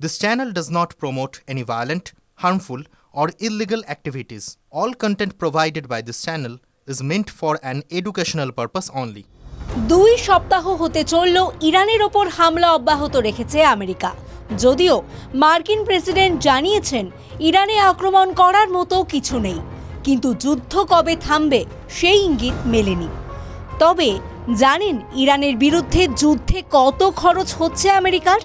This channel does not promote any violent, harmful, or illegal activities. All content provided by this channel is meant for an educational purpose only. 2 সপ্তাহ হতে চলল ইরানের ওপর হামলা অব্যাহত রেখেছে আমেরিকা। যদিও মার্কিন প্রেসিডেন্ট জানিয়েছেন ইরানে আক্রমণ করার মতো কিছু নেই, কিন্তু যুদ্ধ কবে থামবে সেই ইঙ্গিত মেলেনি। তবে জানেন ইরানের বিরুদ্ধে যুদ্ধে কত খরচ হচ্ছে আমেরিকার?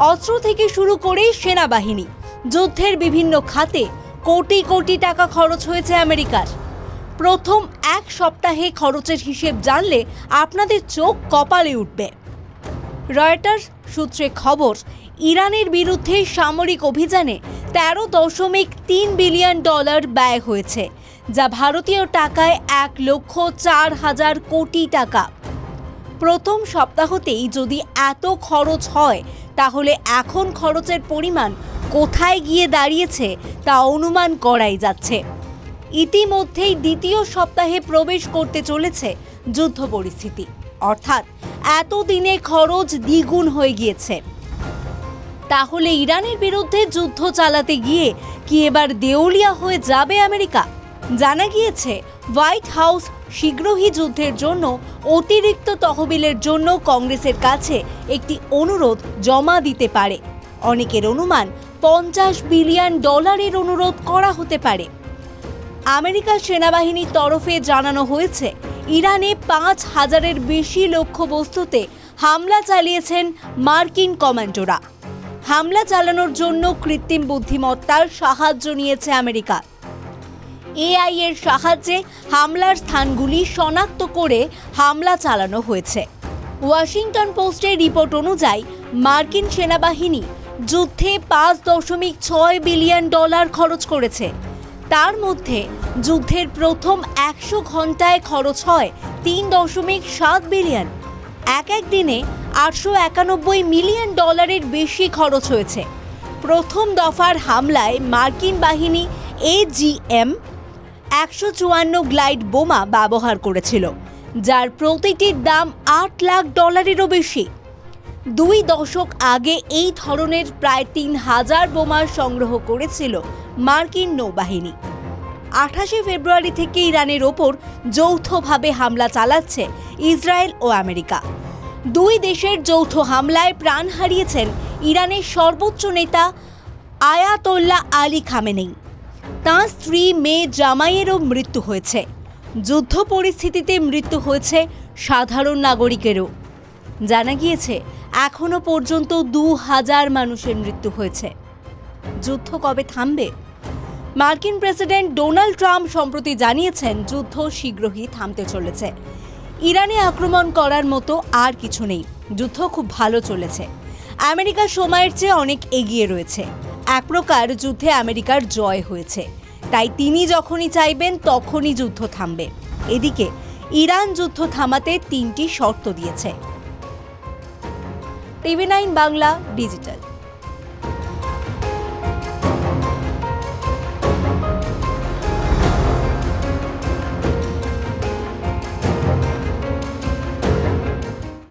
অস্ত্র থেকে শুরু করে সেনাবাহিনী, যুদ্ধের বিভিন্ন খাতে কোটি কোটি টাকা খরচ হয়েছে আমেরিকার। প্রথম 1 সপ্তাহে খরচের হিসেব জানলে আপনাদের চোখ কপালে উঠবে। রয়টার্স সূত্রে খবর, ইরানের বিরুদ্ধে সামরিক অভিযানে $13.3 বিলিয়ন ব্যয় হয়েছে, যা ভারতীয় টাকায় 1,04,000 কোটি টাকা। প্রথম সপ্তাহতেই যদি এত খরচ হয়, তাহলে এখন খরচের পরিমাণ কোথায় গিয়ে দাঁড়িয়েছে তা অনুমান করাই যাচ্ছে। ইতিমধ্যেই দ্বিতীয় সপ্তাহে প্রবেশ করতে চলেছে যুদ্ধ পরিস্থিতি, অর্থাৎ এতদিনে খরচ দ্বিগুণ হয়ে গিয়েছে। তাহলে ইরানের বিরুদ্ধে যুদ্ধ চালাতে গিয়ে কি এবার দেউলিয়া হয়ে যাবে আমেরিকা? জানা গিয়েছে হোয়াইট হাউস শীঘ্রই যুদ্ধের জন্য অতিরিক্ত তহবিলের জন্য কংগ্রেসের কাছে একটি অনুরোধ জমা দিতে পারে। অনেকের অনুমান $50 বিলিয়ন অনুরোধ করা হতে পারে। আমেরিকার সেনাবাহিনীর তরফে জানানো হয়েছে ইরানে 5,000-এর বেশি লক্ষ্যবস্তুতে হামলা চালিয়েছেন মার্কিন কমান্ডোরা। হামলা চালানোর জন্য কৃত্রিম বুদ্ধিমত্তার সাহায্য নিয়েছে আমেরিকা। AI এর সাহায্যে হামলার স্থানগুলি শনাক্ত করে হামলা চালানো হয়েছে। ওয়াশিংটন পোস্টের রিপোর্ট অনুযায়ী মার্কিন সেনাবাহিনী যুদ্ধে $5.6 বিলিয়ন খরচ করেছে। তার মধ্যে যুদ্ধের প্রথম 100 ঘন্টায় খরচ হয় $3.7 বিলিয়ন। এক দিনে $891 মিলিয়ন বেশি খরচ হয়েছে। প্রথম দফার হামলায় মার্কিন বাহিনী AGM-154 গ্লাইড বোমা ব্যবহার করেছিল, যার প্রতিটির দাম $8 লাখ বেশি। 2 দশক আগে এই ধরনের প্রায় 3,000 বোমা সংগ্রহ করেছিল মার্কিন নৌবাহিনী। 28 ফেব্রুয়ারি থেকে ইরানের ওপর যৌথভাবে হামলা চালাচ্ছে ইসরায়েল ও আমেরিকা। 2 দেশের যৌথ হামলায় প্রাণ হারিয়েছেন ইরানের সর্বোচ্চ নেতা আয়াতোল্লাহ আলী খামেনেই। তাঁর স্ত্রী মেয়ে জামাইয়েরও মৃত্যু হয়েছে। যুদ্ধ পরিস্থিতিতে মৃত্যু হয়েছে সাধারণ নাগরিকেরও। জানা গিয়েছে এখনো পর্যন্ত 2,000 মানুষের মৃত্যু হয়েছে। যুদ্ধ কবে থামবে? মার্কিন প্রেসিডেন্ট ডোনাল্ড ট্রাম্প সম্প্রতি জানিয়েছেন যুদ্ধ শীঘ্রই থামতে চলেছে। ইরানে আক্রমণ করার মতো আর কিছু নেই, যুদ্ধ খুব ভালো চলেছে। আমেরিকা সময়ের চেয়ে অনেক এগিয়ে রয়েছে। এক প্রকার যুদ্ধে আমেরিকার জয় হয়েছে, তাই তিনি যখনই চাইবেন তখনই যুদ্ধ থামবে। এদিকে ইরান যুদ্ধ থামাতে 3টি শর্ত দিয়েছে। TV9 Bangla digital.